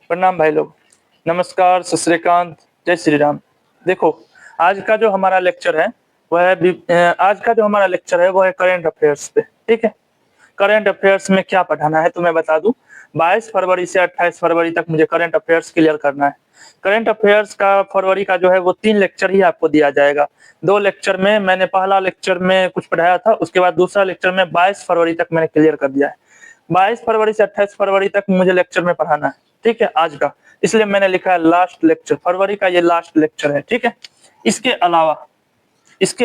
प्रणाम भाई लोग। नमस्कार, सत श्री अकाल, जय श्री राम। देखो, आज का जो हमारा लेक्चर है वो है करंट अफेयर्स पे। ठीक है, करंट अफेयर्स में क्या पढ़ाना है तो मैं बता दूं। 22 फरवरी से 28 फरवरी तक मुझे करंट अफेयर्स क्लियर करना है। करंट अफेयर्स का फरवरी का जो है वो 3 लेक्चर ही आपको दिया जाएगा। 2 लेक्चर में मैंने पहला लेक्चर में कुछ पढ़ाया था, उसके बाद दूसरा लेक्चर में 22 फरवरी तक मैंने क्लियर कर दिया है। 22 फरवरी से 28 फरवरी तक मुझे लेक्चर में पढ़ाना है। ठीक है, आज का, इसलिए मैंने लिखा है लास्ट लेक्चर, फरवरी का ये लास्ट लेक्चर है। ठीक है, इसके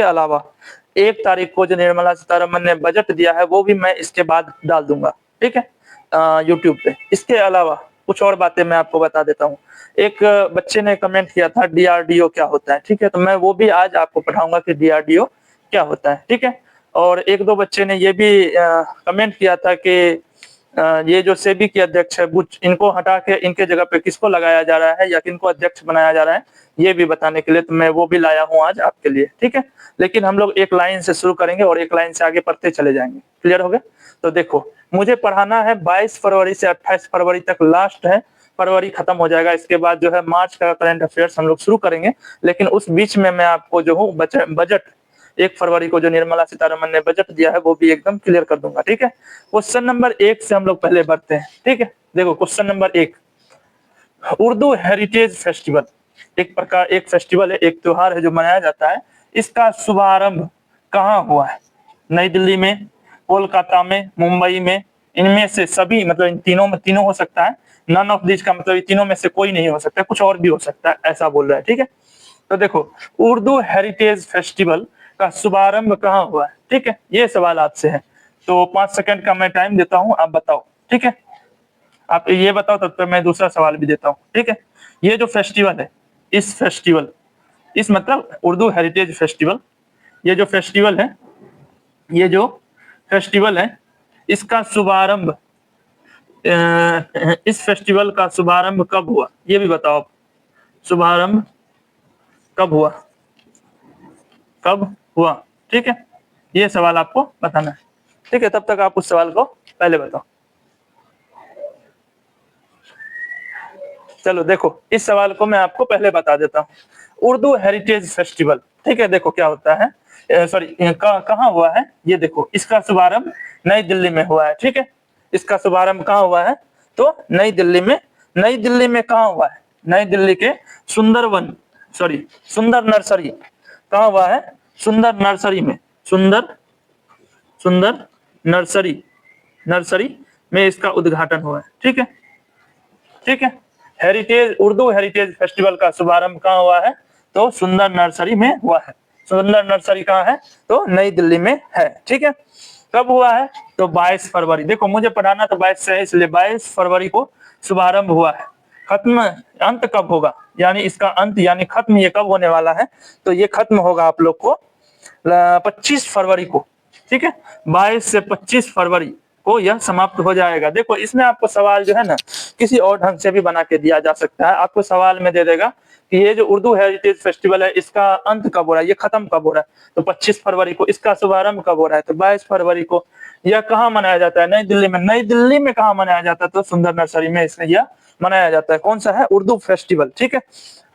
अलावा 1 तारीख को जो निर्मला सीतारमन ने बजट दिया है वो भी मैं इसके बाद डाल दूंगा। ठीक है, यूट्यूब पे। इसके अलावा कुछ और बातें मैं आपको बता देता हूँ। एक बच्चे ने कमेंट किया था डीआरडीओ क्या होता है। ठीक है, तो मैं वो भी आज आपको पढ़ाऊंगा कि डीआरडीओ क्या होता है। ठीक है, और 1-2 बच्चे ने ये भी कमेंट किया था कि ये जो सेबी के अध्यक्ष है बुच, इनको हटा के इनके जगह पे किसको लगाया जा रहा है या किनको अध्यक्ष बनाया जा रहा है, ये भी बताने के लिए तो मैं वो भी लाया हूँ आज आपके लिए। ठीक है, लेकिन हम लोग एक लाइन से शुरू करेंगे और एक लाइन से आगे पढ़ते चले जाएंगे। क्लियर हो गया? तो देखो, मुझे पढ़ाना है 22 फरवरी से 28 फरवरी तक लास्ट है। फरवरी खत्म हो जाएगा, इसके बाद जो है मार्च का करंट अफेयर्स हम लोग शुरू करेंगे। लेकिन उस बीच में मैं आपको जो हूँ बजट 1 फरवरी को जो निर्मला सीतारमन ने बजट दिया है वो भी एकदम क्लियर कर दूंगा। ठीक है, क्वेश्चन नंबर 1 से हम लोग पहले बढ़ते हैं। ठीक है, देखो question number 1, Urdu heritage festival एक फेस्टिवल है, एक त्योहार है जो मनाया जाता है। इसका शुभारंभ कहाँ हुआ है? नई दिल्ली में, कोलकाता में, मुंबई में, इनमें से सभी, मतलब इन तीनों हो सकता है। नन ऑफ दिस का मतलब तीनों में से कोई नहीं हो सकता, कुछ और भी हो सकता है, ऐसा बोल रहा है। ठीक है, तो देखो, उर्दू हेरिटेज फेस्टिवल का शुभारंभ कहाँ हुआ है? ठीक है, ये सवाल आपसे है। तो 5 सेकंड का मैं टाइम देता हूँ, आप बताओ। ठीक है, आप ये बताओ, तब तक मैं दूसरा सवाल भी देता हूँ। ठीक है, ये जो फेस्टिवल है, इस मतलब उर्दू हेरिटेज फेस्टिवल, ये जो फेस्टिवल है इसका शुभारंभ, इस फेस्टिवल का शुभारंभ कब हुआ, ये भी बताओ। शुभारंभ कब हुआ? ठीक है, ये सवाल आपको बताना है। ठीक है, तब तक आप उस सवाल को पहले बताओ। चलो देखो, इस सवाल को मैं आपको पहले बता देता हूँ। उर्दू हेरिटेज फेस्टिवल, ठीक है, देखो क्या होता है, कहाँ हुआ है ये देखो। इसका शुभारंभ नई दिल्ली में हुआ है। ठीक है, इसका शुभारंभ कहाँ हुआ है? तो नई दिल्ली में कहाँ हुआ है? नई दिल्ली के सुंदर नर्सरी कहाँ हुआ है? सुंदर नर्सरी में इसका उद्घाटन हुआ है। ठीक है, उर्दू हेरिटेज फेस्टिवल का शुभारंभ कहाँ हुआ है? तो सुंदर नर्सरी में हुआ है। सुंदर नर्सरी कहाँ है? तो नई दिल्ली में है। ठीक है, कब हुआ है? तो 22 फरवरी। देखो, मुझे पढ़ाना तो 22 से है, इसलिए 22 फरवरी को शुभारंभ हुआ है। अंत कब होगा, यानी इसका अंत यानी खत्म ये कब होने वाला है? तो ये खत्म होगा आप लोग को 25 फरवरी को। ठीक है, 22 से 25 फरवरी को यह समाप्त हो जाएगा। देखो, इसमें आपको सवाल जो है ना किसी और ढंग से भी बना के दिया जा सकता है। आपको सवाल में दे देगा कि ये जो उर्दू हेरिटेज फेस्टिवल है इसका अंत कब हो रहा है, ये खत्म कब हो रहा है? तो 25 फरवरी को। इसका शुभारंभ कब हो रहा है? तो 22 फरवरी को। यह कहाँ मनाया जाता है? नई दिल्ली में। नई दिल्ली में कहाँ मनाया जाता है? तो सुंदर नर्सरी में इसमें यह मनाया जाता है। कौन सा है? उर्दू फेस्टिवल। ठीक है,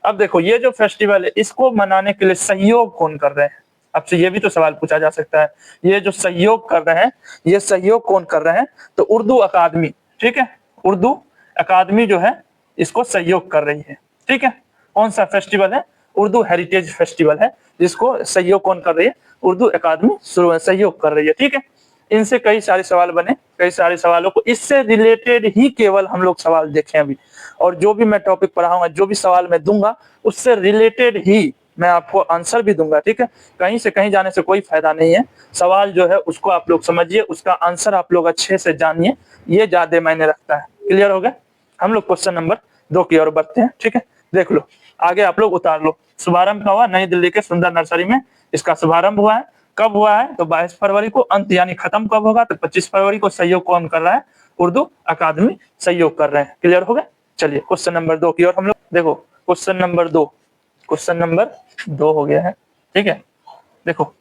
अब देखो, ये जो फेस्टिवल है इसको मनाने के लिए सहयोग कौन कर रहे हैं? आपसे ये भी तो सवाल पूछा जा सकता है। ये जो सहयोग कर रहे हैं, ये सहयोग कौन कर रहे हैं? तो उर्दू अकादमी। ठीक है, उर्दू अकादमी जो है इसको सहयोग कर रही है। ठीक है, कौन सा फेस्टिवल है? उर्दू हेरिटेज फेस्टिवल है, जिसको सहयोग कौन कर रही है? उर्दू अकादमी सहयोग कर रही है। ठीक है, इनसे कई सारे सवाल बने, कई सारे सवालों को इससे रिलेटेड ही केवल हम लोग सवाल देखें अभी। और जो भी मैं टॉपिक पढ़ाऊंगा, जो भी सवाल मैं दूंगा, उससे रिलेटेड ही मैं आपको आंसर भी दूंगा। ठीक है, कहीं से कहीं जाने से कोई फायदा नहीं है। सवाल जो है उसको आप लोग समझिए, उसका आंसर आप लोग अच्छे से जानिए, ये ज्यादा मायने रखता है। क्लियर हो गया? हम लोग क्वेश्चन नंबर 2 की ओर बढ़ते हैं। ठीक है, देख लो, आगे आप लोग उतार लो। शुभारंभ का हुआ नई दिल्ली के सुंदर नर्सरी में, इसका शुभारंभ हुआ है। कब हुआ है? तो 22 फरवरी को। अंत यानी खत्म कब होगा? तो 25 फरवरी को। सहयोग कौन कर रहा है? उर्दू अकादमी सहयोग कर रहे हैं। क्लियर हो गया? चलिए क्वेश्चन नंबर 2 की ओर हम लोग। देखो, क्वेश्चन नंबर 2 हो गया है। ठीक है, देखो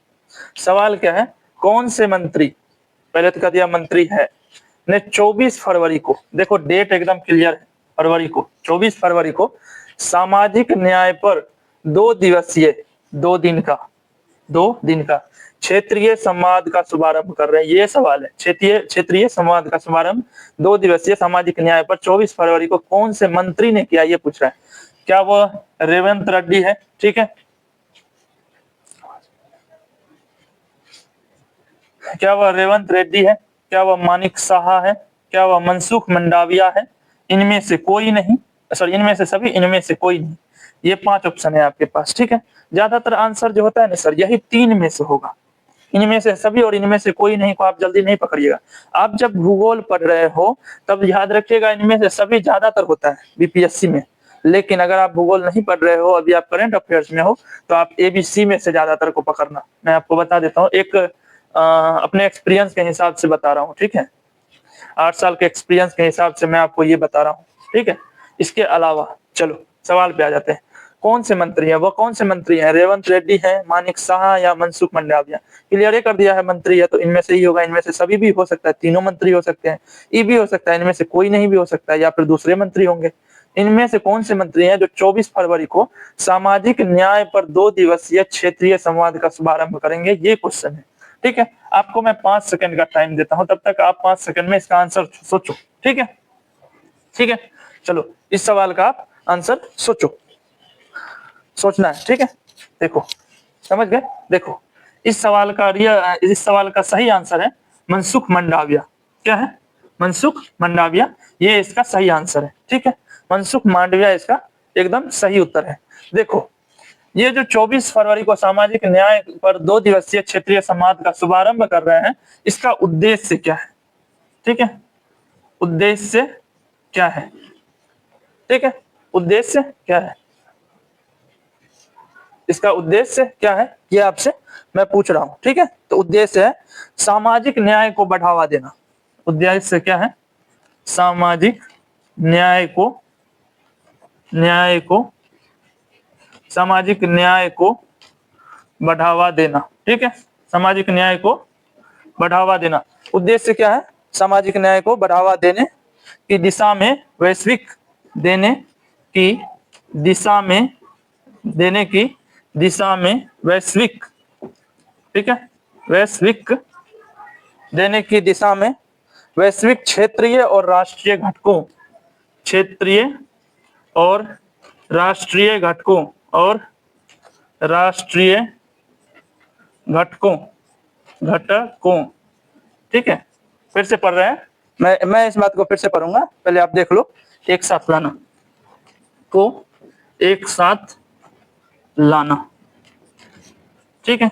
सवाल क्या है, कौन से मंत्री, पहले तो कह दिया मंत्री है, ने 24 फरवरी को, देखो डेट एकदम क्लियर है, फरवरी को 24 फरवरी को सामाजिक न्याय पर 2 दिवसीय 2 दिन का क्षेत्रीय संवाद का शुभारंभ कर रहे हैं। ये सवाल है, क्षेत्रीय संवाद का शुभारंभ 2 दिवसीय सामाजिक न्याय पर 24 फरवरी को कौन से मंत्री ने किया, ये पूछ रहा है। क्या वो रेवंत रेड्डी है? ठीक है, क्या वह रेवंत रेड्डी है? क्या वह मानिक साहा है? क्या वह मनसुख मंडाविया है? इनमें से कोई नहीं, सॉरी इनमें से सभी, इनमें से कोई नहीं। ये 5 ऑप्शन है आपके पास। ठीक है, ज्यादातर आंसर जो होता है ना सर, यही 3 में से होगा, इनमें से सभी और इनमें से कोई नहीं को आप जल्दी नहीं पकड़िएगा। आप जब भूगोल पढ़ रहे हो तब याद रखिएगा इनमें से सभी ज्यादातर होता है बीपीएससी में, लेकिन अगर आप भूगोल नहीं पढ़ रहे हो, अभी आप करंट अफेयर्स में हो, तो आप एबीसी में से ज्यादातर को पकड़ना। मैं आपको बता देता हूँ, एक अपने एक्सपीरियंस के हिसाब से बता रहा हूँ। ठीक है, 8 साल के एक्सपीरियंस के हिसाब से मैं आपको ये बता रहा हूँ। ठीक है, इसके अलावा चलो सवाल पे आ जाते हैं। कौन से मंत्री है? वो कौन से मंत्री हैं? रेवंत रेड्डी है, मानिक साहा या मनसुख मंडाविया? क्लियर कर दिया है, मंत्री है तो इनमें से ही होगा। इनमें से सभी भी हो सकता है, तीनों मंत्री हो सकते हैं, ये भी हो सकता है, इनमें से कोई नहीं भी हो सकता है, या फिर दूसरे मंत्री होंगे। इनमें से कौन से मंत्री हैं जो 24 फरवरी को सामाजिक न्याय पर 2 दिवसीय क्षेत्रीय संवाद का शुभारंभ करेंगे? ये क्वेश्चन है। ठीक है, आपको मैं 5 सेकंड का टाइम देता हूं, तब तक आप 5 सेकंड में इसका आंसर सोचो। ठीक है, ठीक है, चलो इस सवाल का आप आंसर सोचो, सोचना है। ठीक है, देखो समझ गए? देखो इस सवाल का सही आंसर है मनसुख मंडाविया। क्या है? मनसुख मंडाविया, ये इसका सही आंसर है। ठीक है, मनसुख मांडविया इसका एकदम सही उत्तर है। देखो ये जो 24 फरवरी को सामाजिक न्याय पर 2 दिवसीय क्षेत्रीय संवाद का शुभारंभ कर रहे हैं, इसका उद्देश्य क्या है? ठीक है, उद्देश्य क्या है? ठीक है, उद्देश्य क्या है? इसका उद्देश्य क्या है, ये आपसे मैं पूछ रहा हूं। ठीक है, तो उद्देश्य है सामाजिक न्याय को बढ़ावा देना। उद्देश्य क्या है? सामाजिक सामाजिक न्याय को बढ़ावा देना। ठीक है, सामाजिक न्याय को बढ़ावा देना। उद्देश्य क्या है? सामाजिक न्याय को बढ़ावा देने की दिशा में वैश्विक देने की दिशा में वैश्विक, ठीक है, वैश्विक देने की दिशा में वैश्विक क्षेत्रीय और राष्ट्रीय घटकों, क्षेत्रीय और राष्ट्रीय घटकों ठीक है, फिर से पढ़ रहे हैं, मैं इस बात को फिर से पढ़ूंगा, पहले आप देख लो। एक साथ लाना को एक साथ लाना। ठीक है,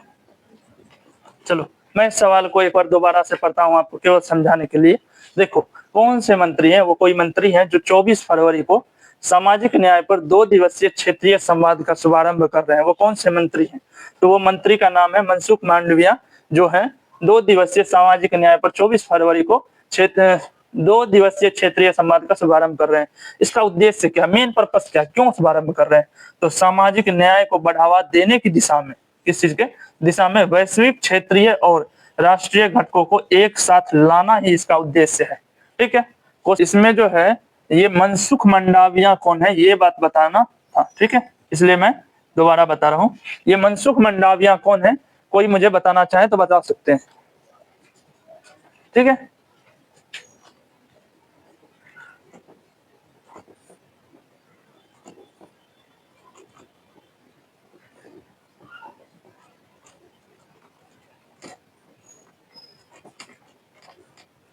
चलो मैं इस सवाल को एक बार दोबारा से पढ़ता हूं आपको केवल समझाने के लिए। देखो कौन से मंत्री हैं? वो कोई मंत्री हैं जो 24 फरवरी को सामाजिक न्याय पर 2 दिवसीय क्षेत्रीय संवाद का शुभारंभ कर रहे हैं। वो कौन से मंत्री हैं? तो वो मंत्री का नाम है मनसुख मांडविया, जो है 2 दिवसीय सामाजिक न्याय पर 24 फरवरी को 2 दिवसीय क्षेत्रीय संवाद का शुभारंभ कर रहे हैं। इसका उद्देश्य क्या, मेन पर्पस क्या, क्यों शुभारंभ कर रहे हैं? तो सामाजिक न्याय को बढ़ावा देने की दिशा में, किस चीज के दिशा में? वैश्विक क्षेत्रीय और राष्ट्रीय घटकों को एक साथ लाना ही इसका उद्देश्य है। ठीक है, इसमें जो है ये मनसुख मंडाविया कौन है, ये बात बताना था। ठीक है, इसलिए मैं दोबारा बता रहा हूं, ये मनसुख मंडाविया कौन है? कोई मुझे बताना चाहे तो बता सकते हैं। ठीक है,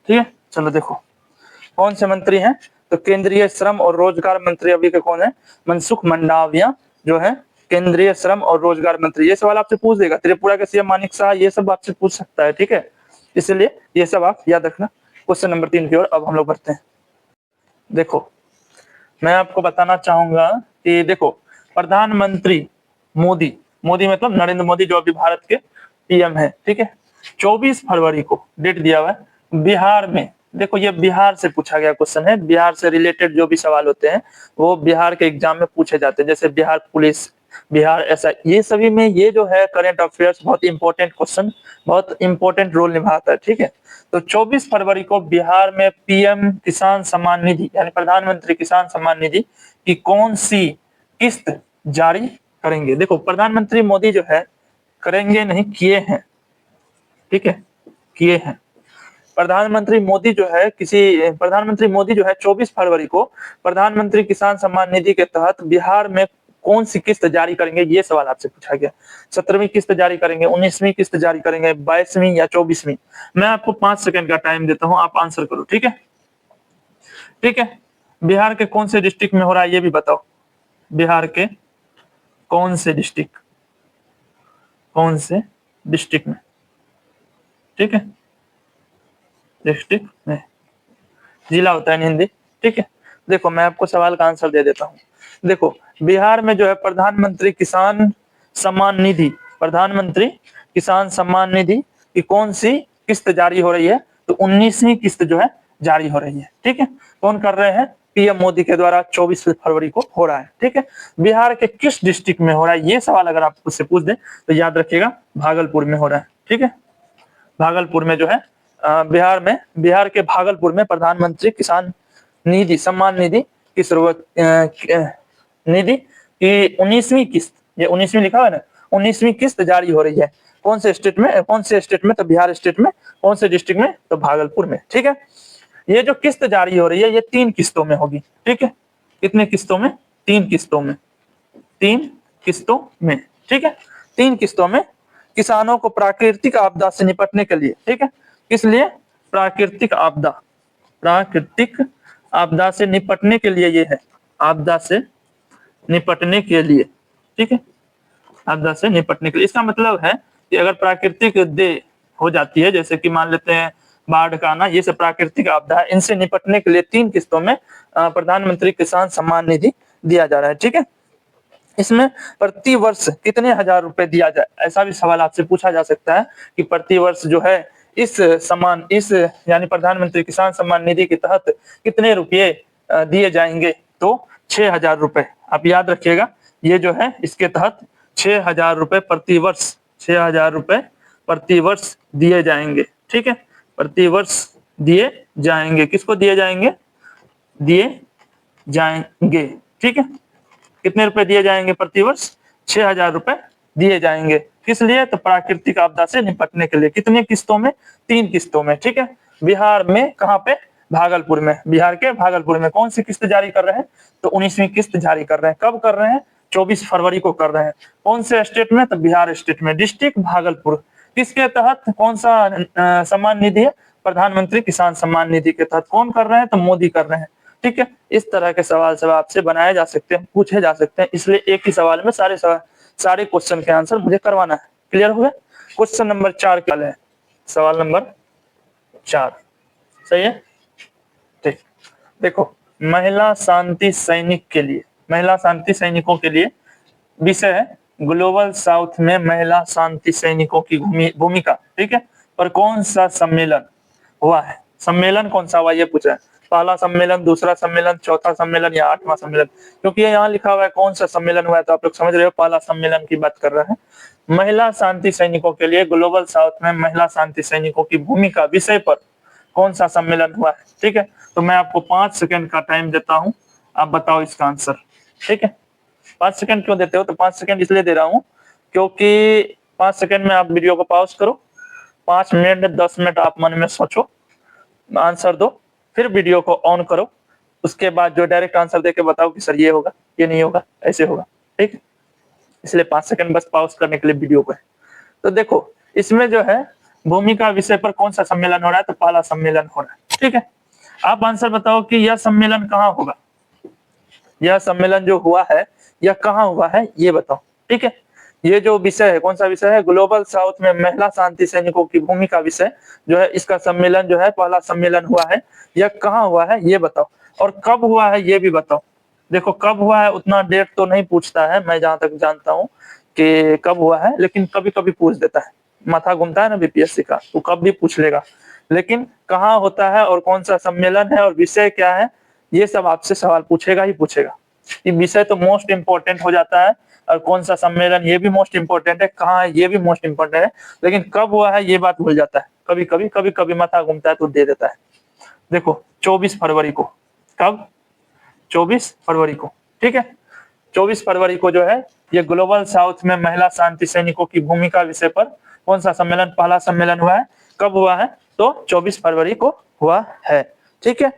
ठीक है, चलो देखो कौन से मंत्री हैं। तो केंद्रीय श्रम और रोजगार मंत्री अभी के कौन है? मनसुख मंडाविया, जो है केंद्रीय श्रम और रोजगार मंत्री। ये सवाल आपसे पूछ देगा, त्रिपुरा के सीएम मानिक शाह, ये सब आपसे पूछ सकता है। ठीक है, इसलिए ये सब आप याद रखना। क्वेश्चन नंबर 3 की ओर अब हम लोग बढ़ते हैं। देखो मैं आपको बताना चाहूंगा कि देखो प्रधानमंत्री मोदी मतलब नरेंद्र मोदी, जो अभी भारत के पीएम है। ठीक है, 24 फरवरी को डेट दिया हुआ है, बिहार में। देखो ये बिहार से पूछा गया क्वेश्चन है, बिहार से रिलेटेड जो भी सवाल होते हैं वो बिहार के एग्जाम में पूछे जाते हैं। जैसे बिहार पुलिस बिहार ऐसा, ये सभी में ये जो है करंट अफेयर्स बहुत इंपॉर्टेंट क्वेश्चन, बहुत इंपॉर्टेंट रोल निभाता है, ठीक है। तो 24 फरवरी को बिहार में पीएम किसान सम्मान निधि यानी प्रधानमंत्री किसान सम्मान निधि की कौन सी किस्त जारी करेंगे? देखो प्रधानमंत्री मोदी जो है करेंगे नहीं, किए हैं, ठीक है, किए हैं। प्रधानमंत्री मोदी जो है 24 फरवरी को प्रधानमंत्री किसान सम्मान निधि के तहत बिहार में कौन सी किस्त जारी करेंगे, ये सवाल आपसे पूछा गया। 17वीं किस्त जारी करेंगे, 19वीं किस्त जारी करेंगे, 22वीं या 24वीं? मैं आपको 5 सेकंड का टाइम देता हूं, आप आंसर करो, ठीक है, ठीक है। बिहार के कौन से डिस्ट्रिक्ट में हो रहा है ये भी बताओ, बिहार के कौन से डिस्ट्रिक्ट में, ठीक है, डिस्ट्रिक्ट में, जिला होता है हिंदी, ठीक है। देखो मैं आपको सवाल का आंसर दे देता हूँ। देखो बिहार में जो है प्रधानमंत्री किसान सम्मान निधि की कौन सी किस्त जारी हो रही है? तो 19वीं किस्त जो है जारी हो रही है, ठीक है। कौन कर रहे हैं? पीएम मोदी के द्वारा 24 फरवरी को हो रहा है, ठीक है। बिहार के किस डिस्ट्रिक्ट में हो रहा है, ये सवाल अगर आप उससे पूछ दे तो याद रखिएगा भागलपुर में हो रहा है, ठीक है। भागलपुर में जो है बिहार के भागलपुर में प्रधानमंत्री किसान सम्मान निधि की शुरुआत निधि की 19वीं किस्त, ये 19वीं लिखा हुआ है ना, 19वीं किस्त जारी हो रही है। कौन से स्टेट में? तो बिहार स्टेट में। कौन से डिस्ट्रिक्ट में? तो भागलपुर में, ठीक है। ये जो किस्त जारी हो रही है ये 3 किस्तों में होगी, ठीक है। कितने किस्तों में? 3 किस्तों में, ठीक है। 3 किस्तों में किसानों को प्राकृतिक आपदा से निपटने के लिए, ठीक है, किस लिए? प्राकृतिक आपदा से निपटने के लिए ये है, आपदा से निपटने के लिए, ठीक है, आपदा से निपटने के लिए। इसका मतलब है कि अगर प्राकृतिक दे हो जाती है, जैसे कि मान लेते हैं बाढ़ का आना, ये सब प्राकृतिक आपदा है, इनसे निपटने के लिए 3 किस्तों में प्रधानमंत्री किसान सम्मान निधि दिया जा रहा है, ठीक है। इसमें प्रति वर्ष कितने हजार रुपए दिया जाए, ऐसा भी सवाल आपसे पूछा जा सकता है कि प्रति वर्ष जो है इस यानी प्रधानमंत्री किसान सम्मान निधि के तहत कितने रुपये दिए जाएंगे? तो 6,000 रुपए। आप याद रखिएगा, ये जो है इसके तहत 6,000 रुपए प्रति वर्ष, 6,000 रुपए प्रति वर्ष दिए जाएंगे, ठीक है, प्रति वर्ष दिए जाएंगे। किसको दिए जाएंगे? दिए जाएंगे, ठीक है। कितने रुपए दिए जाएंगे प्रति वर्ष? 6,000 रुपए दिए जाएंगे। किस लिए? तो प्राकृतिक आपदा से निपटने के लिए। कितने किस्तों में? 3 किस्तों में, ठीक है। बिहार में कहां पे? भागलपुर में। बिहार के भागलपुर में कौन सी किस्त जारी कर रहे हैं? तो 19वीं किस्त जारी कर रहे हैं। कब कर रहे हैं? 24 फरवरी को कर रहे हैं। कौन से स्टेट में? तो बिहार स्टेट में, डिस्ट्रिक्ट भागलपुर। किसके तहत? कौन सा सम्मान निधि है? प्रधानमंत्री किसान सम्मान निधि के तहत। कौन कर रहे हैं? तो मोदी कर रहे हैं, ठीक है। इस तरह के सवाल सब आपसे बनाए जा सकते हैं, पूछे जा सकते हैं, इसलिए एक ही सवाल में सारे क्वेश्चन के आंसर मुझे करवाना है। क्लियर हो गया? क्वेश्चन नंबर 4 क्या है? सवाल नंबर 4 सही है, ठीक। देखो महिला शांति सैनिकों के लिए विषय है ग्लोबल साउथ में महिला शांति सैनिकों की भूमिका, ठीक है। पर कौन सा सम्मेलन हुआ है? सम्मेलन कौन सा हुआ ये पूछा है। पहला सम्मेलन, दूसरा सम्मेलन, चौथा सम्मेलन या 8वां सम्मेलन? क्योंकि ये यहाँ लिखा हुआ है कौन सा सम्मेलन हुआ है, तो आप लोग समझ रहे हो पहला सम्मेलन की बात कर रहे हैं। महिला शांति सैनिकों के लिए ग्लोबल साउथ में महिला शांति सैनिकों की भूमिका विषय पर कौन सा सम्मेलन हुआ है, ठीक है। तो मैं आपको 5 सेकंड का टाइम देता हूं, आप बताओ इसका आंसर, ठीक है। 5 सेकंड क्यों देते हो? तो 5 सेकंड इसलिए दे रहा हूं क्योंकि 5 सेकंड में आप वीडियो को पॉज करो, 5 मिनट 10 मिनट आप मन में सोचो, आंसर दो, फिर वीडियो को ऑन करो, उसके बाद जो डायरेक्ट आंसर देके बताओ कि सर ये होगा, ये नहीं होगा, ऐसे होगा, ठीक है। इसलिए 5 सेकंड बस पॉज करने के लिए वीडियो को है। तो देखो इसमें जो है भूमिका विषय पर कौन सा सम्मेलन हो रहा है? तो पहला सम्मेलन हो रहा है, ठीक है। आप आंसर बताओ कि यह सम्मेलन कहाँ होगा, यह सम्मेलन जो हुआ है यह कहाँ हुआ है ये बताओ, ठीक है। ये जो विषय है कौन सा विषय है? ग्लोबल साउथ में महिला शांति सैनिकों की भूमिका विषय जो है, इसका सम्मेलन जो है पहला सम्मेलन हुआ है, यह कहाँ हुआ है ये बताओ, और कब हुआ है ये भी बताओ। देखो कब हुआ है उतना डेट तो नहीं पूछता है, मैं जहां तक जानता हूँ कि कब हुआ है, लेकिन कभी कभी पूछ देता है, माथा घूमता है ना बीपीएससी का, तो कब भी पूछ लेगा, लेकिन कहाँ होता है और कौन सा सम्मेलन है और विषय क्या है, ये सब आपसे सवाल पूछेगा ही पूछेगा। ये विषय तो मोस्ट इंपोर्टेंट हो जाता है और कौन सा सम्मेलन ये भी मोस्ट इंपोर्टेंट है, कहाँ है ये भी मोस्ट इंपोर्टेंट है, लेकिन कब हुआ है ये बात भूल जाता है, कभी कभी माथा घूमता है तो दे देता है। देखो 24 फरवरी को, कब, 24 फरवरी को, ठीक है। 24 फरवरी को जो है ये ग्लोबल साउथ में महिला शांति सैनिकों की भूमिका विषय पर कौन सा सम्मेलन, पहला सम्मेलन हुआ है, कब हुआ है, तो 24 फरवरी को हुआ है, ठीक है।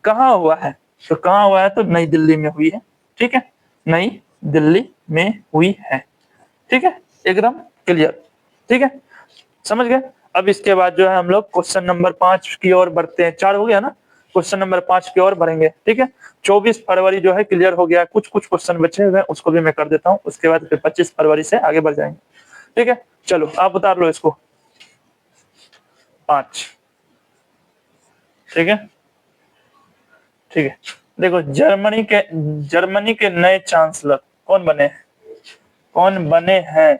कहाँ हुआ है, तो कहाँ हुआ है, तो नई दिल्ली में हुई है, ठीक है, नई दिल्ली में हुई है, ठीक है, एकदम क्लियर, ठीक है, समझ गए। अब इसके बाद जो है हम लोग क्वेश्चन नंबर 5 की ओर बढ़ते हैं, 4 हो गया ना, क्वेश्चन नंबर 5 की ओर बढ़ेंगे, ठीक है। 24 फरवरी जो है क्लियर हो गया, कुछ क्वेश्चन बचे हुए हैं उसको भी मैं कर देता हूँ, उसके बाद फिर 25 फरवरी से आगे बढ़ जाएंगे, ठीक है। चलो आप उतार लो इसको, 5, ठीक है, ठीक है। देखो जर्मनी के नए चांसलर कौन बने हैं, कौन बने हैं,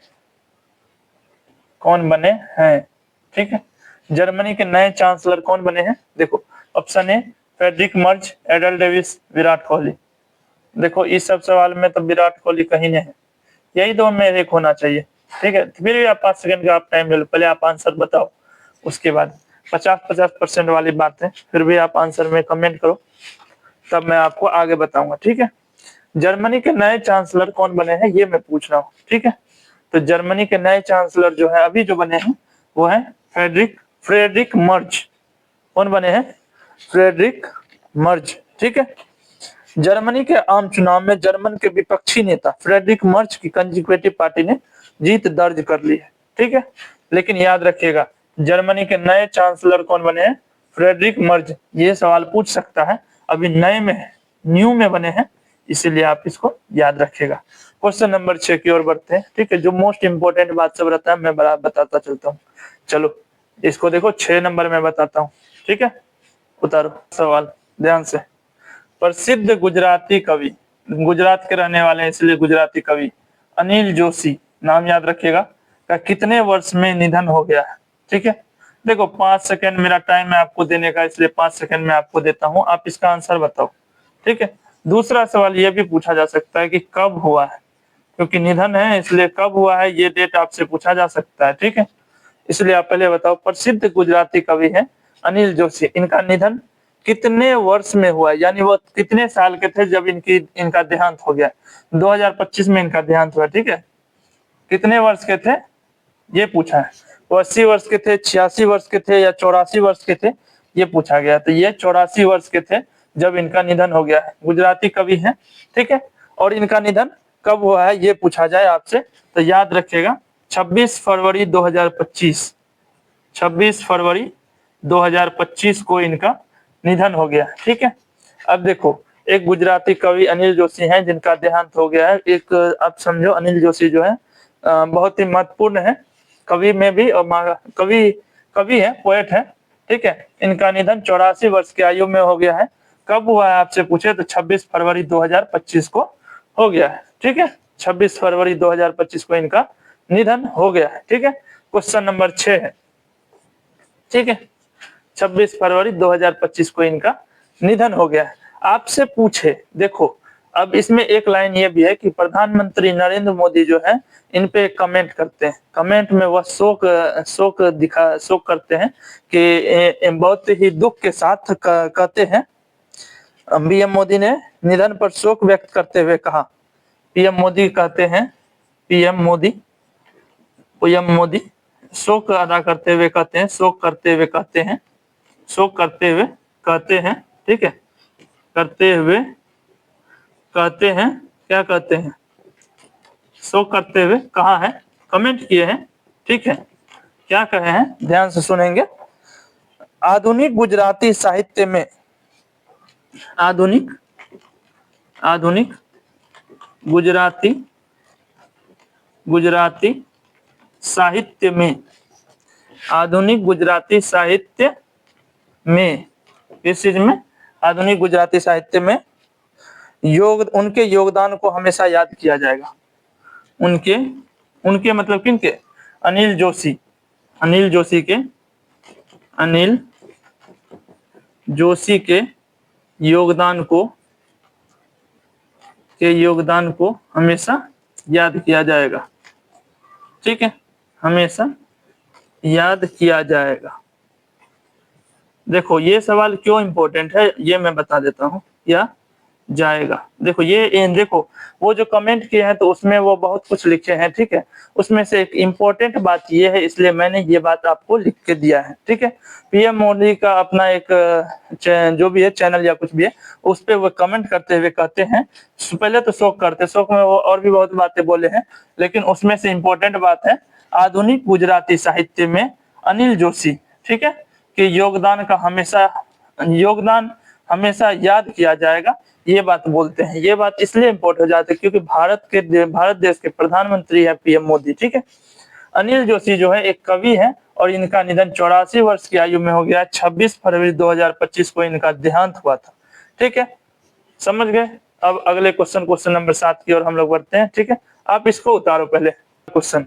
कौन बने हैं, ठीक है। जर्मनी के नए चांसलर कौन बने हैं, देखो ऑप्शन ए फ्रेडरिक मर्ज, एडल डेविस, विराट कोहली। देखो इस सब सवाल में तो विराट कोहली कहीं नहीं है, यही दो में एक होना चाहिए, ठीक है। फिर भी आप 5 सेकंड का आप टाइम ले लो, पहले आप आंसर बताओ, उसके बाद 50-50% वाली बात है, फिर भी आप आंसर में कमेंट करो, तब मैं आपको आगे बताऊंगा, ठीक है। जर्मनी के नए चांसलर कौन बने हैं ये मैं पूछ रहा हूँ, ठीक है। तो जर्मनी के नए चांसलर जो है अभी जो बने हैं वो है फ्रेडरिक मर्ज। कौन बने हैं, फ्रेडरिक मर्ज, ठीक है। जर्मनी के आम चुनाव में जर्मन के विपक्षी नेता फ्रेडरिक मर्ज की कंजर्वेटिव पार्टी ने जीत दर्ज कर ली है, ठीक है। लेकिन याद रखिएगा जर्मनी के नए चांसलर कौन बने हैं, फ्रेडरिक मर्ज। ये सवाल पूछ सकता है, अभी नए में न्यू में बने हैं, इसीलिए आप इसको याद रखिएगा। क्वेश्चन नंबर 6 की ओर बढ़ते हैं, ठीक है। जो मोस्ट इंपोर्टेंट बात सब रहता है मैं बताता चलता हूँ। चलो इसको देखो 6 नंबर में बताता हूँ, ठीक है। उतारो सवाल ध्यान से। प्रसिद्ध गुजराती कवि, गुजरात के रहने वाले हैं इसलिए गुजराती कवि अनिल जोशी, नाम याद रखिएगा, का कितने वर्ष में निधन हो गया है, ठीक है। देखो 5 सेकंड मेरा टाइम है आपको देने का, इसलिए 5 सेकंड में आपको देता हूं, आप इसका आंसर बताओ, ठीक है। दूसरा सवाल यह भी पूछा जा सकता है कि कब हुआ है, क्योंकि निधन है इसलिए कब हुआ है ये डेट आपसे पूछा जा सकता है, ठीक है। इसलिए आप पहले बताओ, प्रसिद्ध गुजराती कवि है अनिल जोशी, इनका निधन कितने वर्ष में हुआ है, यानी वो कितने साल के थे जब इनका देहांत हो गया। 2025 में इनका देहांत हुआ, ठीक है। कितने वर्ष के थे ये पूछा है, वो 80 वर्ष के थे, 86 वर्ष के थे या 84 वर्ष के थे ये पूछा गया, तो ये 84 वर्ष के थे जब इनका निधन हो गया है। गुजराती कवि है, ठीक है। और इनका निधन कब हुआ है ये पूछा जाए आपसे तो याद रखिएगा 26 फरवरी 2025, 26 फरवरी 2025 को इनका निधन हो गया, ठीक है। अब देखो एक गुजराती कवि अनिल जोशी हैं जिनका देहांत हो गया है। एक आप समझो अनिल जोशी जो है बहुत ही महत्वपूर्ण है, कवि में भी और कवि है, पोएट है, ठीक है। इनका निधन 84 वर्ष की आयु में हो गया है। कब हुआ है आपसे पूछे तो 26 फरवरी 2025 को हो गया है, ठीक है। 26 फरवरी 2025 को इनका निधन हो गया है, ठीक है। क्वेश्चन नंबर 6 है, ठीक है। 26 फरवरी 2025 को इनका निधन हो गया है। आपसे पूछे, देखो अब इसमें एक लाइन ये भी है कि प्रधानमंत्री नरेंद्र मोदी जो है इन पे कमेंट करते हैं, कमेंट में वह शोक करते हैं कि बहुत ही दुख के साथ कहते हैं। पीएम मोदी ने निधन पर शोक व्यक्त करते हुए कहा, पीएम मोदी कहते हैं, पीएम मोदी शोक अदा करते हुए कहते हैं, शोक करते हुए कहते हैं, शोक करते हुए कहते हैं, ठीक है, करते हुए कहते हैं, क्या कहते हैं, शोक करते हुए कहा है, कमेंट किए हैं, ठीक है। क्या कहे हैं ध्यान से सुनेंगे। आधुनिक गुजराती साहित्य में, आधुनिक गुजराती साहित्य में, आधुनिक गुजराती साहित्य में, किस चीज में, आधुनिक गुजराती साहित्य में उनके योगदान को हमेशा याद किया जाएगा। उनके मतलब किनके, अनिल जोशी के योगदान को हमेशा याद किया जाएगा, ठीक है, हमेशा याद किया जाएगा। देखो ये सवाल क्यों इंपॉर्टेंट है ये मैं बता देता हूँ, या जाएगा। देखो ये देखो वो जो कमेंट किए हैं तो उसमें वो बहुत कुछ लिखे हैं, ठीक है, उसमें से एक इम्पोर्टेंट बात ये है, इसलिए मैंने ये बात आपको लिख के दिया है, ठीक है। पीएम मोदी का अपना एक जो भी है चैनल या कुछ भी है, उस पे वो कमेंट करते हुए कहते हैं, पहले तो शोक में वो और भी बहुत बातें बोले हैं, लेकिन उसमें से इम्पोर्टेंट बात है आधुनिक गुजराती साहित्य में अनिल जोशी, ठीक है, कि योगदान हमेशा याद किया जाएगा, ये बात बोलते हैं। ये बात इसलिए इम्पोर्ट हो जाती है क्योंकि भारत देश के प्रधानमंत्री है पीएम मोदी, ठीक है। अनिल जोशी जो है एक कवि है और इनका निधन 84 वर्ष की आयु में हो गया। 26 फरवरी 2025 को इनका देहांत हुआ था, ठीक है, समझ गए। अब अगले क्वेश्चन नंबर 7 की ओर हम लोग बढ़ते हैं, ठीक है। आप इसको उतारो पहले क्वेश्चन,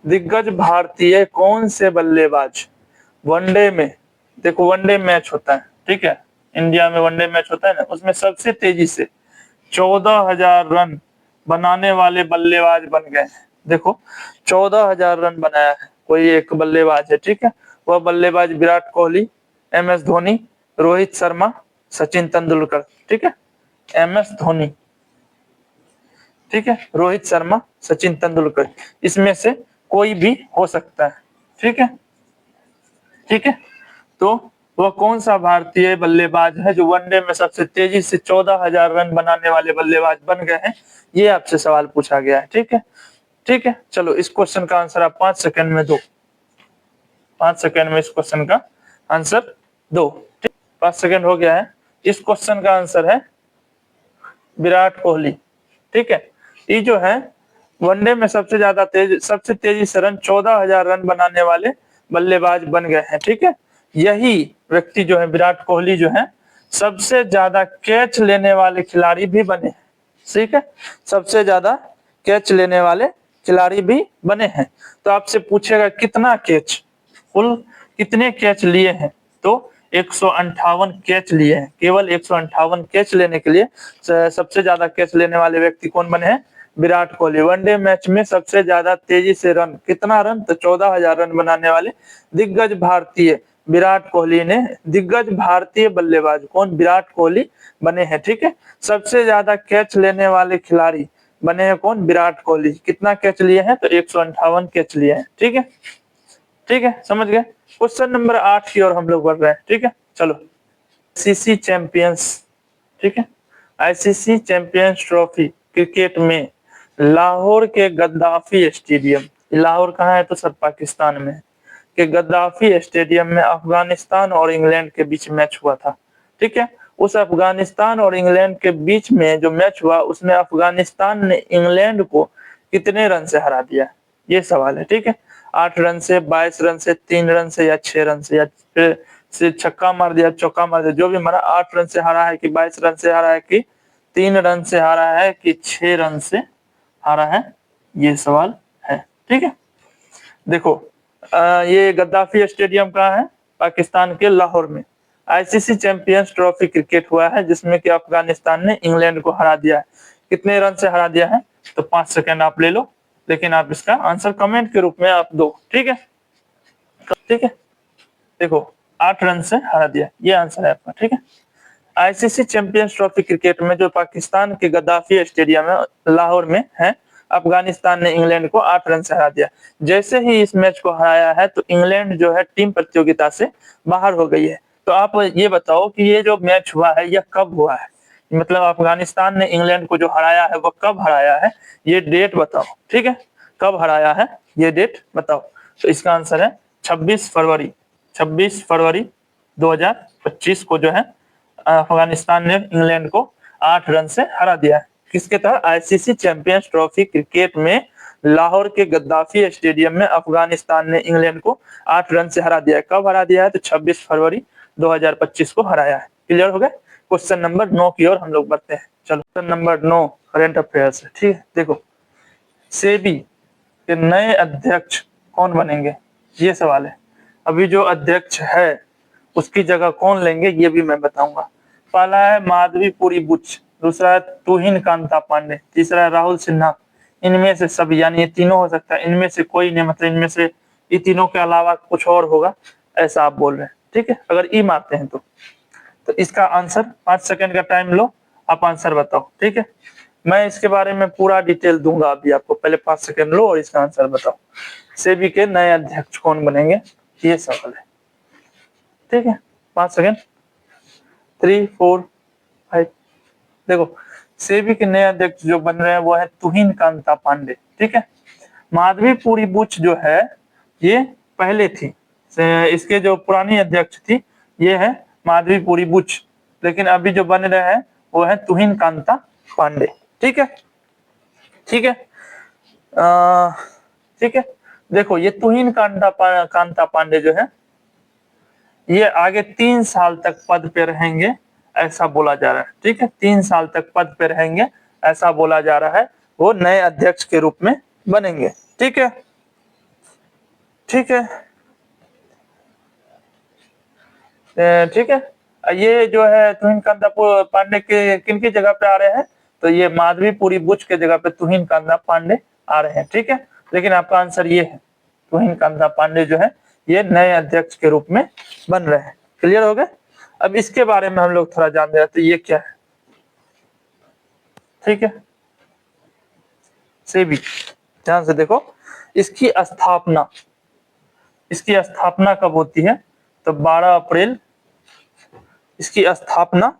दिग्गज भारतीय कौन से बल्लेबाज वनडे में, देखो वनडे मैच होता है, ठीक है, इंडिया में वनडे मैच होता है ना, उसमें सबसे तेजी से 14,000 रन बनाने वाले बल्लेबाज बन गए हैं। देखो 14,000 रन बनाया है कोई एक बल्लेबाज है, ठीक है, वह बल्लेबाज विराट कोहली, एमएस धोनी, रोहित शर्मा, सचिन तेंदुलकर, ठीक है, एमएस धोनी, ठीक है, रोहित शर्मा, सचिन तेंदुलकर, इसमें से कोई भी हो सकता है, ठीक है, ठीक है। तो वह कौन सा भारतीय बल्लेबाज है जो वनडे में सबसे तेजी से 14,000 रन बनाने वाले बल्लेबाज बन गए हैं, ये आपसे सवाल पूछा गया है, ठीक है, ठीक है। चलो इस क्वेश्चन का आंसर आप 5 सेकंड में दो, 5 सेकंड में इस क्वेश्चन का आंसर दो, ठीक, 5 सेकंड हो गया है। इस क्वेश्चन का आंसर है विराट कोहली, ठीक है। ये जो है वनडे में सबसे तेजी से रन 14,000 रन बनाने वाले बल्लेबाज बन गए हैं, ठीक है। यही व्यक्ति जो है विराट कोहली जो है सबसे ज्यादा कैच लेने वाले खिलाड़ी भी बने हैं, ठीक है, सबसे ज्यादा कैच लेने वाले खिलाड़ी भी बने हैं। तो आपसे पूछेगा कितना कैच, कुल कितने कैच लिए हैं, तो 158 कैच लिए हैं। केवल 158 कैच लेने के लिए सबसे ज्यादा कैच लेने वाले व्यक्ति कौन बने हैं, विराट कोहली। वनडे मैच में सबसे ज्यादा तेजी से रन, कितना रन, तो 14,000 रन बनाने वाले दिग्गज भारतीय विराट कोहली ने, दिग्गज भारतीय बल्लेबाज कौन, विराट कोहली बने हैं, ठीक है। सबसे ज्यादा कैच लेने वाले खिलाड़ी बने हैं कौन, विराट कोहली। कितना कैच लिए हैं, तो 158 कैच लिए हैं, ठीक है, ठीक है, समझ गए। क्वेश्चन नंबर 8 की ओर हम लोग बढ़ रहे हैं, ठीक है, चलो। आईसीसी चैंपियंस, ठीक है, आईसीसी चैंपियंस ट्रॉफी क्रिकेट में लाहौर के गद्दाफी स्टेडियम, लाहौर कहाँ है, तो सर पाकिस्तान में के गद्दाफी स्टेडियम में अफगानिस्तान और इंग्लैंड के बीच मैच हुआ था, ठीक है। उस अफगानिस्तान और इंग्लैंड के बीच में जो मैच हुआ उसमें अफगानिस्तान ने इंग्लैंड को कितने रन से हरा दिया, ये सवाल है, ठीक है। 8 रन से, 22 रन से, 3 रन से, या 6 रन से, या से छक्का मार दिया, चौका मार दिया, जो भी मारा, 8 रन से हारा है कि 22 रन से हारा है कि 3 रन से हारा है कि 6 रन से हारा है, ये सवाल है, ठीक है। देखो ये गद्दाफी स्टेडियम कहाँ है, पाकिस्तान के लाहौर में। आईसीसी चैंपियंस ट्रॉफी क्रिकेट हुआ है जिसमें कि अफगानिस्तान ने इंग्लैंड को हरा दिया है। कितने रन से हरा दिया है, तो 5 सेकंड आप ले लो, लेकिन आप इसका आंसर कमेंट के रूप में आप दो, ठीक है, ठीक है। देखो 8 रन से हरा दिया, ये आंसर है आपका, ठीक है। आईसीसी चैंपियंस ट्रॉफी क्रिकेट में जो पाकिस्तान के गद्दाफी स्टेडियम है लाहौर में है, अफगानिस्तान ने इंग्लैंड को 8 रन से हरा दिया। जैसे ही इस मैच को हराया है तो इंग्लैंड जो है टीम प्रतियोगिता से बाहर हो गई है। तो आप ये बताओ कि ये जो मैच हुआ है यह कब हुआ है, मतलब अफगानिस्तान ने इंग्लैंड को जो हराया है वो कब हराया है, ये डेट बताओ, ठीक है, कब हराया है ये डेट बताओ। तो इसका आंसर है 26 फरवरी 2025 को जो है अफगानिस्तान ने इंग्लैंड को 8 रन से हरा दिया है। किसके तहत, आईसीसी चैंपियंस ट्रॉफी क्रिकेट में लाहौर के गद्दाफी स्टेडियम में अफगानिस्तान ने इंग्लैंड को 8 रन से हरा दिया है। कब हरा दिया है, तो 26 फरवरी 2025 को हराया है। क्लियर हो गया। क्वेश्चन नंबर 9 की ओर हम लोग बढ़ते हैं। चलो क्वेश्चन नंबर 9 करंट अफेयर्स है, ठीक है। देखो सेबी के नए अध्यक्ष कौन बनेंगे, ये सवाल है। अभी जो अध्यक्ष है उसकी जगह कौन लेंगे ये भी मैं बताऊंगा। पहला है माधवीपुरी बुच, दूसरा है तुहिन कांता पांडे, तीसरा है राहुल सिन्हा, इनमें से सभी, यानी ये तीनों हो सकता है, इनमें से कोई नहीं, मतलब इनमें से ये तीनों के अलावा कुछ और होगा, ऐसा आप बोल रहे हैं। ठीक है, अगर ई मारते हैं तो इसका आंसर 5 सेकंड का टाइम लो, आप आंसर बताओ। ठीक है, मैं इसके बारे में पूरा डिटेल दूंगा अभी आपको, पहले 5 सेकंड लो और इसका आंसर बताओ। सेबी के नए अध्यक्ष कौन बनेंगे, ये सवाल है। ठीक है, 5 सेकंड, 3 4 5। देखो, सेबी के नए अध्यक्ष जो बन रहे हैं वो है तुहिन कांता पांडे। ठीक है, माधवीपुरी बुच जो है ये पहले थी, इसके जो पुरानी अध्यक्ष थी ये है माधवीपुरी बुच, लेकिन अभी जो बन रहे हैं वो है तुहिन कांता पांडे। ठीक है, ठीक है, ठीक है। देखो, ये तुहिन कांता पांडे जो है ये आगे 3 साल तक पद पे रहेंगे, ऐसा बोला जा रहा है। ठीक है, 3 साल तक पद पे रहेंगे, ऐसा बोला जा रहा है। वो नए अध्यक्ष के रूप में बनेंगे। ठीक है, ठीक है, ठीक है। ये जो है तुहिन कांता पांडे के किनकी जगह पे आ रहे हैं, तो ये माधवीपुरी बुच के जगह पे तुहिन कांता पांडे आ रहे हैं। ठीक है, लेकिन आपका आंसर ये है, तुहिन कांता पांडे जो है ये नए अध्यक्ष के रूप में बन रहे हैं। क्लियर हो गए? अब इसके बारे में हम लोग थोड़ा जान रहे थे, ये क्या है। ठीक है, सेबी, ध्यान से देखो, इसकी स्थापना कब होती है, तो 12 अप्रैल, इसकी स्थापना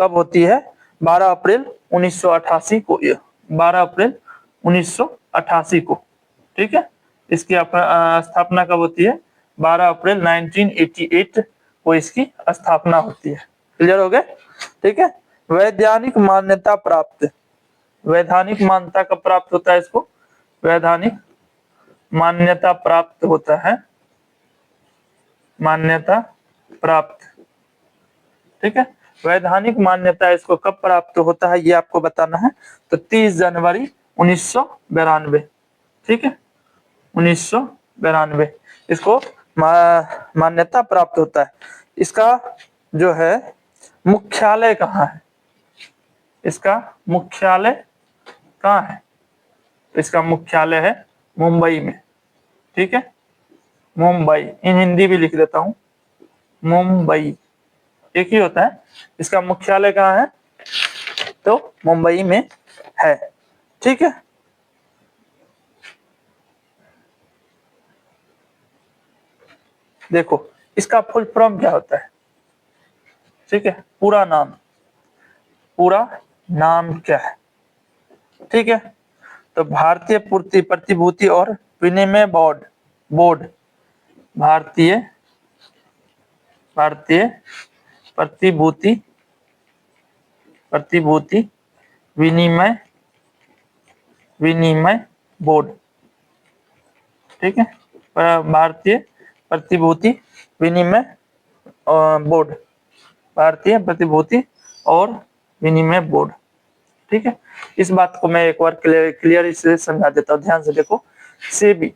कब होती है, 12 अप्रैल 1988 को, 12 अप्रैल 1988 को। ठीक है, इसकी स्थापना कब होती है, 12 अप्रैल 1988 को इसकी स्थापना होती है। क्लियर हो गए? ठीक है, वैधानिक मान्यता प्राप्त, वैधानिक मान्यता कब प्राप्त होता है इसको, वैधानिक मान्यता प्राप्त होता है, मान्यता प्राप्त। ठीक है, वैधानिक मान्यता इसको कब प्राप्त होता है ये आपको बताना है, तो 30 जनवरी 1992। ठीक है, 1992 इसको मान्यता प्राप्त होता है। इसका जो है मुख्यालय कहाँ है, इसका मुख्यालय कहाँ है, तो इसका मुख्यालय है मुंबई में। ठीक है, मुंबई, इन हिंदी भी लिख देता हूं, मुंबई एक ही होता है। इसका मुख्यालय कहाँ है, तो मुंबई में है। ठीक है, देखो इसका फुल फॉर्म क्या होता है। ठीक है, पूरा नाम क्या है। ठीक है, तो भारतीय पूर्ति प्रतिभूति और विनिमय बोर्ड, भारतीय प्रतिभूति विनिमय बोर्ड। ठीक है, भारतीय प्रतिभूति विनिमय बोर्ड, भारतीय प्रतिभूति और विनिमय बोर्ड। ठीक है, इस बात को मैं एक बार क्लियर से समझा देता हूँ, ध्यान से देखो। सेबी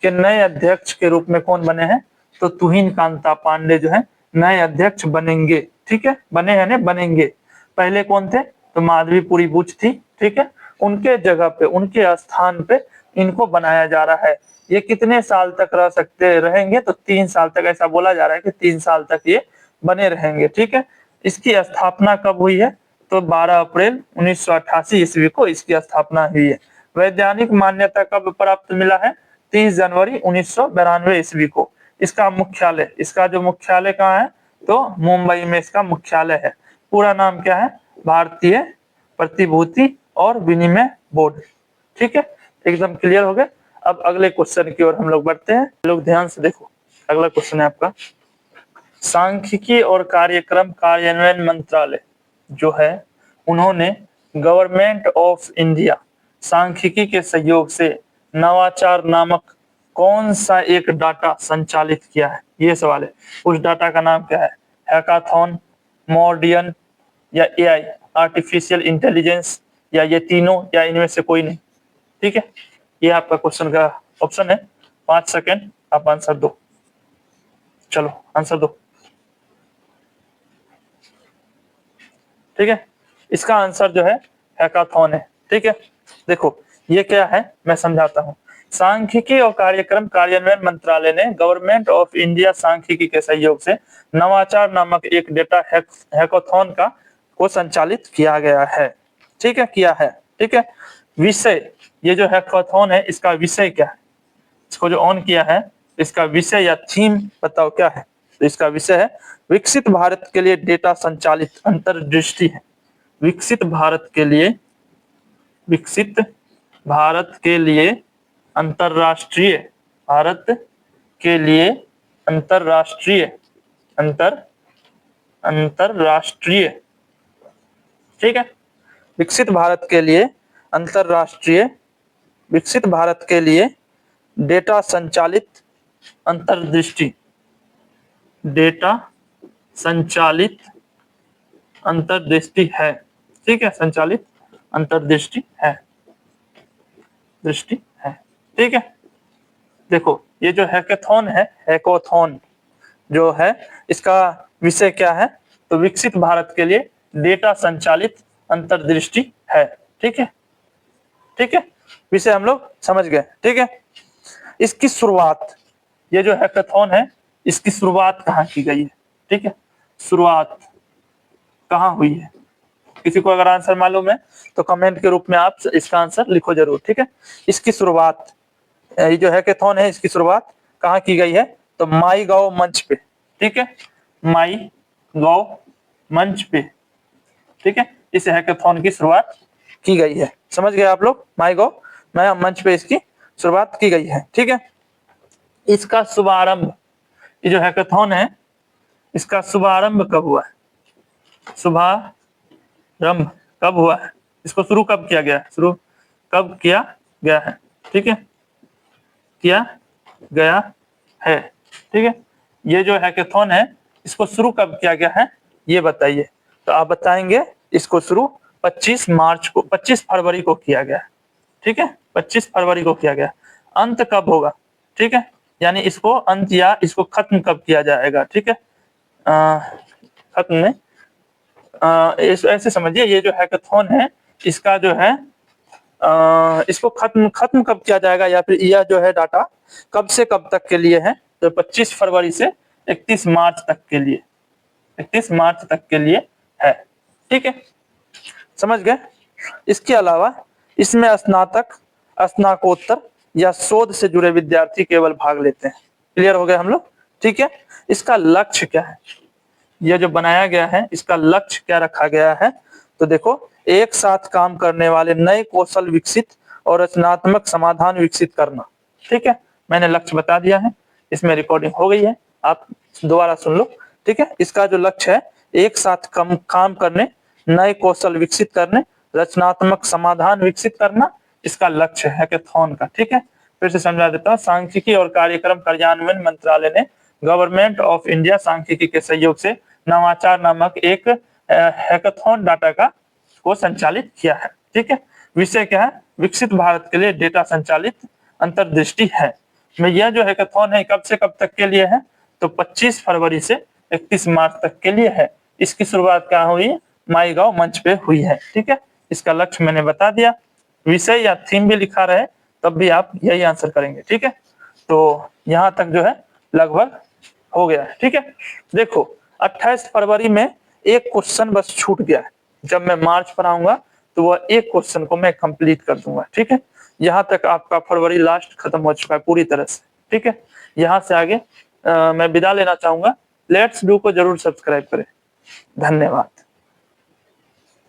के नए अध्यक्ष के रूप में कौन बने हैं, तो तुहिन कांता पांडे जो है नए अध्यक्ष बनेंगे। ठीक है, बने हैं ना, बनेंगे। पहले कौन थे, तो माधवीपुरी बुच थी। ठीक है, उनके जगह पे, उनके स्थान पे इनको बनाया जा रहा है। ये कितने साल तक रह सकते रहेंगे, तो 3 साल तक, ऐसा बोला जा रहा है कि 3 साल तक ये बने रहेंगे। ठीक है, इसकी स्थापना कब हुई है, तो 12 अप्रैल 1988 ईस्वी को इसकी स्थापना हुई है। वैज्ञानिक मान्यता कब प्राप्त मिला है, 30 जनवरी 1992 ईस्वी को। इसका मुख्यालय, इसका जो मुख्यालय कहाँ है, तो मुंबई में इसका मुख्यालय है। पूरा नाम क्या है, भारतीय प्रतिभूति और विनिमय बोर्ड। ठीक है, एकदम क्लियर हो गया। अब अगले क्वेश्चन की ओर हम लोग बढ़ते हैं। लोग ध्यान से देखो, अगला क्वेश्चन है आपका, सांख्यिकी और कार्यक्रम कार्यान्वयन मंत्रालय जो है, उन्होंने गवर्नमेंट ऑफ इंडिया सांख्यिकी के सहयोग से नवाचार नामक कौन सा एक डाटा संचालित किया है, ये सवाल है। उस डाटा का नाम क्या है, हैकाथॉन, मॉर्डियन, या एआई आर्टिफिशियल इंटेलिजेंस, या ये तीनों, या इनमें से कोई नहीं। ठीक है, ये आपका क्वेश्चन का ऑप्शन है। 5 सेकेंड, आप आंसर दो, चलो आंसर दो। ठीक है, इसका आंसर जो है हैकाथॉन है। ठीक है, देखो ये क्या है मैं समझाता हूँ। सांख्यिकी और कार्यक्रम कार्यान्वयन मंत्रालय ने गवर्नमेंट ऑफ इंडिया सांख्यिकी के सहयोग से नवाचार नामक एक डेटा हैकाथॉन को संचालित किया गया है। ठीक है, किया है। ठीक है, विषय, ये जो हैकाथॉन है इसका विषय क्या है, इसको जो ऑन किया है इसका विषय या थीम बताओ क्या है। तो इसका विषय है विकसित भारत के लिए डेटा संचालित अंतर्दृष्टि है। विकसित भारत के लिए, विकसित भारत के लिए अंतरराष्ट्रीय, भारत के लिए अंतरराष्ट्रीय, अंतरराष्ट्रीय, ठीक है, विकसित भारत के लिए अंतरराष्ट्रीय, विकसित भारत के लिए डेटा संचालित अंतर्दृष्टि, डेटा संचालित अंतर्दृष्टि है। ठीक है, संचालित अंतर्दृष्टि है, दृष्टि है। ठीक है, देखो ये जो हैकाथॉन है, हैकाथॉन जो है इसका विषय क्या है, तो विकसित भारत के लिए डेटा संचालित अंतर्दृष्टि है। ठीक है, ठीक है, विषय हम लोग समझ गए। ठीक है, इसकी शुरुआत, ये जो हैकाथॉन है इसकी शुरुआत कहाँ की गई है। ठीक है, शुरुआत कहाँ हुई है, किसी को अगर आंसर मालूम है तो कमेंट के रूप में आप इसका आंसर लिखो जरूर। ठीक है, इसकी शुरुआत, ये जो हैकाथॉन है इसकी शुरुआत कहाँ की गई है, तो माई गॉव मंच पे। ठीक है, माई गॉव मंच पे। ठीक है, इस हैकाथॉन की शुरुआत की गई है, समझ गए आप लोग, माई गॉव मंच पे इसकी शुरुआत की गई है। ठीक है, इसका शुभारंभ, ये जो हैकाथॉन है इसका शुभारंभ कब हुआ है, शुभारंभ कब हुआ है, इसको शुरू कब किया गया है, शुरू कब किया गया है। ठीक है, किया गया है। ठीक है, ये जो हैकाथॉन है इसको शुरू कब किया गया है ये बताइए। तो आप बताएंगे इसको शुरू 25 मार्च को, 25 फरवरी को किया गया है। ठीक है, 25 फरवरी को किया गया। अंत कब होगा, ठीक है, यानी इसको अंत या इसको खत्म कब किया जाएगा। ठीक है, खत्म में ऐसे समझिए, ये जो हैकाथॉन है इसका जो है इसको खत्म कब किया जाएगा, या फिर यह जो है डाटा कब से कब तक के लिए है, तो 25 फरवरी से 31 मार्च तक के लिए, 31 मार्च तक के लिए है। ठीक है, समझ गए। इसके अलावा इसमें स्नातक, स्नातकोत्तर या शोध से जुड़े विद्यार्थी केवल भाग लेते हैं। क्लियर हो गए हम लोग। ठीक है, इसका लक्ष्य क्या है, यह जो बनाया गया है इसका लक्ष्य क्या रखा गया है, तो देखो एक साथ काम करने वाले नए कौशल विकसित और रचनात्मक समाधान विकसित करना। ठीक है, मैंने लक्ष्य बता दिया है, इसमें रिकॉर्डिंग हो गई है, आप दोबारा सुन लो। ठीक है, इसका जो लक्ष्य है एक साथ काम करने, नए कौशल विकसित करने, रचनात्मक समाधान विकसित करना, इसका लक्ष्य है हैकाथॉन का। ठीक है, फिर से समझा देता हूँ। सांख्यिकी और कार्यक्रम कार्यान्वयन मंत्रालय ने गवर्नमेंट ऑफ इंडिया सांख्यिकी के सहयोग से नवाचार नामक एक हैकाथॉन डाटा को संचालित किया है। ठीक है, विषय क्या है, विकसित भारत के लिए डेटा संचालित अंतर्दृष्टि है। यह जो हैकाथॉन है कब से कब तक के लिए है, तो 25 फरवरी से 31 मार्च तक के लिए है। इसकी शुरुआत कहाँ हुई, माई गॉव मंच पे हुई है। ठीक है, इसका लक्ष्य मैंने बता दिया, विषय या थीम भी लिखा रहे तब भी आप यही आंसर करेंगे। ठीक है, तो यहाँ तक जो है लगभग हो गया है। ठीक है, देखो 28 फरवरी में एक क्वेश्चन बस छूट गया है, जब मैं मार्च पर आऊंगा तो वह एक क्वेश्चन को मैं कंप्लीट कर दूंगा। ठीक है, यहाँ तक आपका फरवरी लास्ट खत्म हो चुका है पूरी तरह से। ठीक है, यहाँ से आगे मैं विदा लेना चाहूंगा। लेट्स डू को जरूर सब्सक्राइब करें। धन्यवाद।